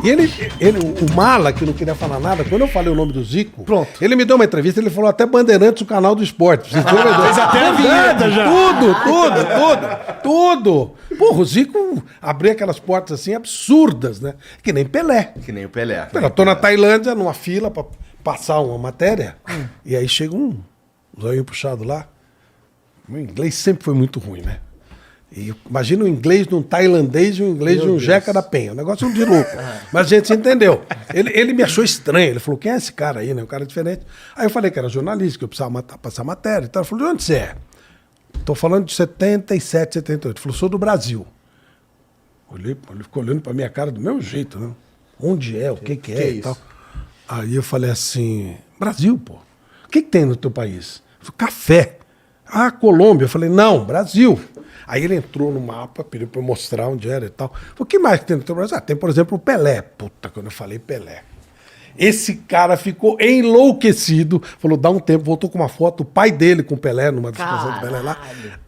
E o Mala, que não queria falar nada, quando eu falei o nome do Zico, pronto. Ele me deu uma entrevista, ele falou até Bandeirantes, o canal do esporte. Fez até a vinheta já. Tudo. Porra, o Zico abriu aquelas portas assim absurdas, né? Que nem Pelé. Que nem o Pelé. Eu tô na Tailândia, numa fila pra passar uma matéria, e aí chega um zoinho puxado lá. O inglês sempre foi muito ruim, né? E imagina o inglês de um tailandês e o inglês de um Jeca da Penha. O negócio é um de louco. Mas a gente se entendeu. Ele me achou estranho. Ele falou, quem é esse cara aí, né? Um cara diferente. Aí eu falei que era jornalista, que eu precisava passar matéria e tal. Ele falou, de onde você é? Tô falando de 77, 78. Ele falou, sou do Brasil. Ele ficou olhando pra minha cara do mesmo jeito, né? Onde é? O que é? E tal. Aí eu falei assim, Brasil, pô. O que tem no teu país? Ele falou, café. Ah, Colômbia. Eu falei, não, Brasil. Aí ele entrou no mapa, pediu pra eu mostrar onde era e tal. Falei, o que mais que tem no teu Brasil? Ah, tem, por exemplo, o Pelé. Puta, quando eu falei Pelé. Esse cara ficou enlouquecido. Falou, dá um tempo, voltou com uma foto, o pai dele com o Pelé, numa discussão do Pelé lá.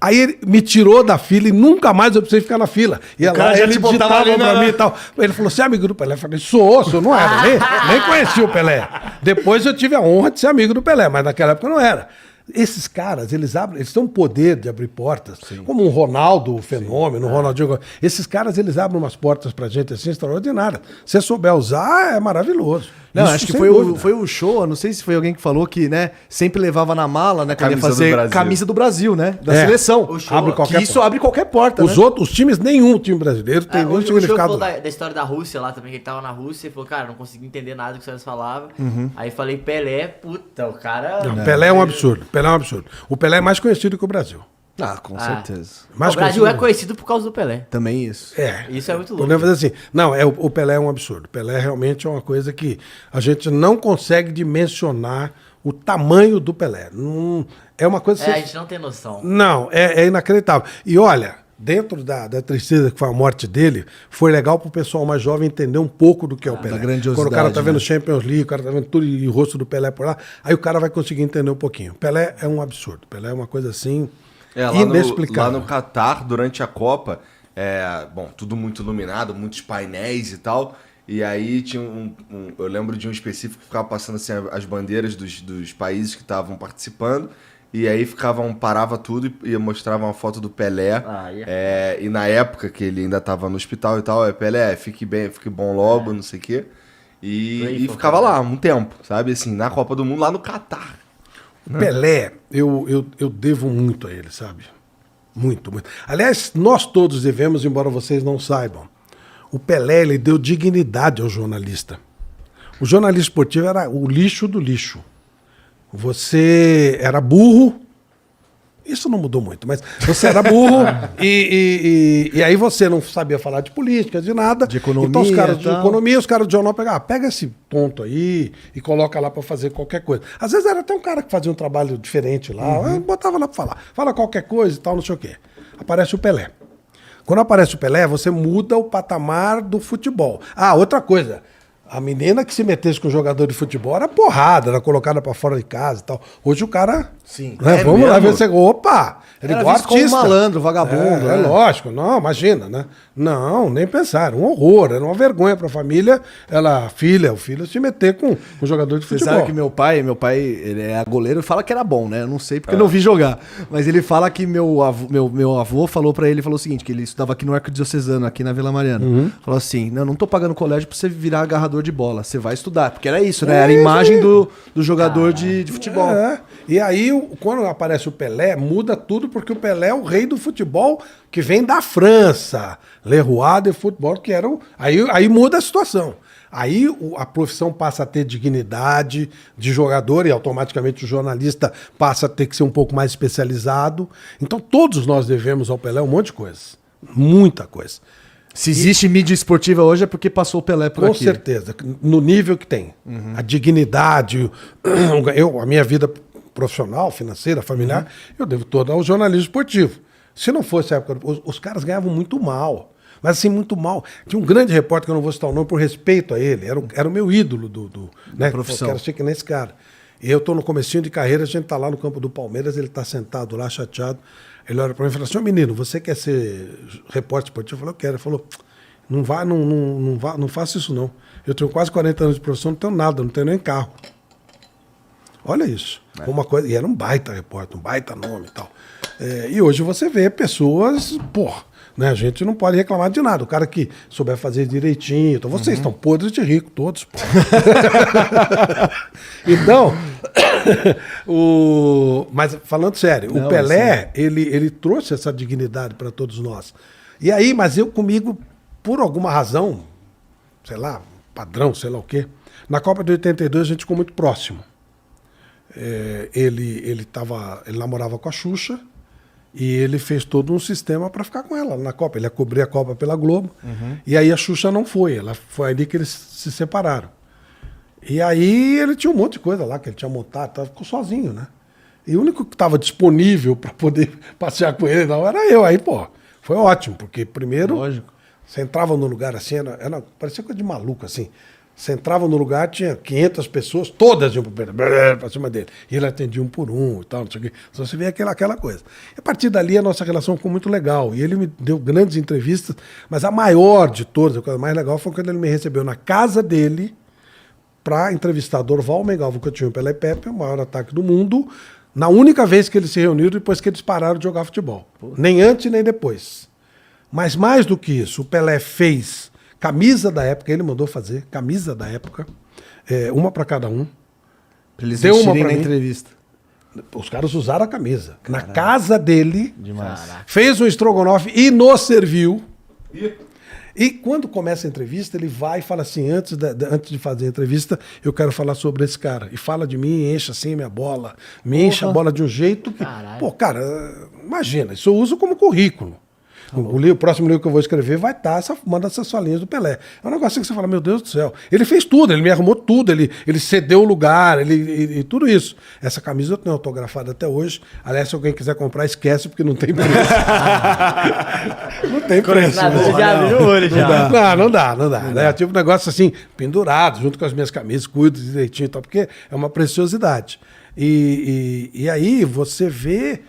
Aí ele me tirou da fila e nunca mais eu precisei ficar na fila. E lá ele digitava pra mim e tal. Ele falou, você é amigo do Pelé? Eu falei, sou, não era. Nem conhecia o Pelé. Depois eu tive a honra de ser amigo do Pelé, mas naquela época não era. Esses caras, eles têm um poder de abrir portas, como um Ronaldo, o fenômeno, um Ronaldinho. Esses caras, eles abrem umas portas pra gente assim, extraordinárias. Se você souber usar, é maravilhoso. Não, isso acho que foi o show, não sei se foi alguém que falou que, né, sempre levava na mala, né, quando ia fazer camisa do Brasil, né, da seleção. Abre qualquer que isso abre qualquer porta, os times, nenhum time brasileiro tem nenhum significado. O show falou da história da Rússia lá também, que ele tava na Rússia e falou, cara, não consegui entender nada do que os caras falavam. Aí falei, Pelé, puta, o cara... Não, Pelé é um absurdo, O Pelé é mais conhecido que o Brasil. Ah, com certeza. O Brasil é conhecido por causa do Pelé. Também isso. Isso é muito louco. Podemos fazer assim. Não, o Pelé é um absurdo. O Pelé realmente é uma coisa que a gente não consegue dimensionar o tamanho do Pelé. Não, é uma coisa... A gente não tem noção. Não, é inacreditável. E olha, dentro da tristeza que foi a morte dele, foi legal pro pessoal mais jovem entender um pouco do que é o Pelé. Quando o cara tá vendo Champions League, o cara tá vendo tudo e o rosto do Pelé por lá, aí o cara vai conseguir entender um pouquinho. Pelé é um absurdo. Pelé é uma coisa assim... Lá no Catar, durante a Copa, tudo muito iluminado, muitos painéis e tal. E aí tinha eu lembro de um específico que ficava passando assim, as bandeiras dos países que estavam participando. E aí parava tudo e mostrava uma foto do Pelé. E na época que ele ainda estava no hospital e tal, Pelé, fique bom logo, não sei o quê. E ficava lá um tempo, sabe? Assim, na Copa do Mundo, lá no Catar. O Pelé, eu devo muito a ele, sabe? Muito. Aliás, nós todos devemos, embora vocês não saibam. O Pelé, ele deu dignidade ao jornalista. O jornalista esportivo era o lixo do lixo. Você era burro. Isso não mudou muito, mas você era burro e aí você não sabia falar de política, de nada. De economia. Então os caras de economia, os caras de jornal pegavam, pega esse ponto aí e coloca lá pra fazer qualquer coisa. Às vezes era até um cara que fazia um trabalho diferente lá, botava lá pra falar. Fala qualquer coisa e tal, não sei o quê. Aparece o Pelé. Quando aparece o Pelé, você muda o patamar do futebol. Ah, outra coisa. A menina que se metesse com o jogador de futebol era porrada, era colocada pra fora de casa e tal. Hoje o cara... Sim. Né, vamos lá ver você... Opa! Ele igual artista. Como um malandro, vagabundo. É lógico. Não, imagina, né? Não, nem pensar. Um horror. Era uma vergonha pra família. O filho se meter com um jogador de futebol. Você sabe que meu pai, ele é goleiro e fala que era bom, né? Eu não sei porque eu não vi jogar. Mas ele fala que meu avô falou pra ele, falou o seguinte, que ele estudava aqui no Arquidiocesano, aqui na Vila Mariana. Falou assim, não tô pagando colégio pra você virar agarrador de bola. Você vai estudar. Porque era isso, né? Era a imagem do jogador de futebol. E aí, quando aparece o Pelé, muda tudo, porque o Pelé é o rei do futebol que vem da França. Le Roi de Futebol, que era aí muda a situação. Aí a profissão passa a ter dignidade de jogador e automaticamente o jornalista passa a ter que ser um pouco mais especializado. Então todos nós devemos ao Pelé um monte de coisa. Muita coisa. Se existe mídia esportiva hoje é porque passou o Pelé por aqui. Com certeza, no nível que tem. A dignidade, a minha vida profissional, financeira, familiar, eu devo toda ao jornalismo esportivo. Se não fosse a época, os caras ganhavam muito mal. Mas assim, muito mal. Tinha um grande repórter, que eu não vou citar o nome, por respeito a ele. Era o meu ídolo né, profissão. Eu quero ser que nem esse cara. E eu estou no comecinho de carreira, a gente está lá no campo do Palmeiras, ele está sentado lá, chateado. Ele olha para mim e fala assim, menino, você quer ser repórter esportivo? Eu falei, eu quero. Ele falou, Não faça isso, não. Eu tenho quase 40 anos de profissão, não tenho nada, não tenho nem carro. Olha isso. Uma coisa, e era um baita repórter, um baita nome e tal. E hoje você vê pessoas, né? A gente não pode reclamar de nada. O cara que souber fazer direitinho. Então vocês estão podres de rico, todos. Então, mas falando sério, o Pelé, ele trouxe essa dignidade para todos nós. E aí, mas eu comigo, por alguma razão, sei lá, padrão, sei lá o quê, na Copa de 82 a gente ficou muito próximo. Ele namorava com a Xuxa e ele fez todo um sistema para ficar com ela na Copa. Ele ia cobrir a Copa pela Globo. E aí a Xuxa não foi. Foi ali que eles se separaram. E aí ele tinha um monte de coisa lá que ele tinha montado, ficou sozinho, né? E o único que estava disponível para poder passear com ele não, era eu. Aí, foi ótimo, porque primeiro você entrava no lugar assim, parecia coisa de maluco assim. Você entrava no lugar, tinha 500 pessoas, todas iam para cima dele. E ele atendia um por um e tal, não sei o quê. Então você vê aquela coisa. E a partir dali a nossa relação ficou muito legal. E ele me deu grandes entrevistas, mas a maior de todas, a coisa mais legal, foi quando ele me recebeu na casa dele para entrevistar Dorval Mengalvo, que eu tinha o Pelé Pepe, o maior ataque do mundo, na única vez que eles se reuniram depois que eles pararam de jogar futebol. Nem antes, nem depois. Mas mais do que isso, o Pelé fez camisa da época, ele mandou fazer, camisa da época, uma para cada um. Pra eles deu uma na pra mim. entrevista. Os caras usaram a camisa. Caraca. Na casa dele, demais. Fez um estrogonofe e nos serviu. E quando começa a entrevista, ele vai e fala assim, antes de fazer a entrevista, eu quero falar sobre esse cara. E fala de mim, enche assim minha bola, enche a bola de um jeito que... Cara, imagina, isso eu uso como currículo. O próximo livro que eu vou escrever vai estar uma dessas solinhas do Pelé. É um negócio que você fala, meu Deus do céu. Ele fez tudo, ele me arrumou tudo, ele cedeu o lugar, e tudo isso. Essa camisa eu tenho autografada até hoje. Aliás, se alguém quiser comprar, esquece, porque não tem preço. Não tem preço. Não dá. É tipo um negócio assim, pendurado, junto com as minhas camisas, cuido direitinho e tal, porque é uma preciosidade. E aí você vê...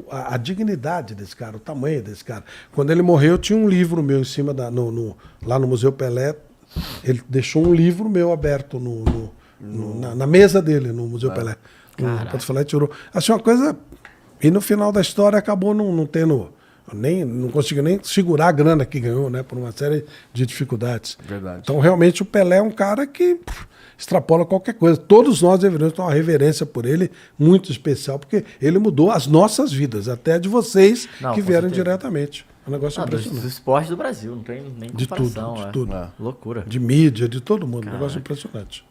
a dignidade desse cara, o tamanho desse cara. Quando ele morreu, tinha um livro meu em cima lá no Museu Pelé. Ele deixou um livro meu aberto na mesa dele, no Museu Pelé. Pode falar, tirou. Assim, uma coisa. E no final da história acabou não tendo. Não conseguiu nem segurar a grana que ganhou, né? Por uma série de dificuldades. Verdade. Então, realmente, o Pelé é um cara que extrapola qualquer coisa. Todos nós deveríamos ter uma reverência por ele muito especial, porque ele mudou as nossas vidas, até de vocês que vieram diretamente. É um negócio impressionante. Do esporte do Brasil, não tem nem comparação. De tudo. Loucura. De mídia, de todo mundo. Um negócio impressionante.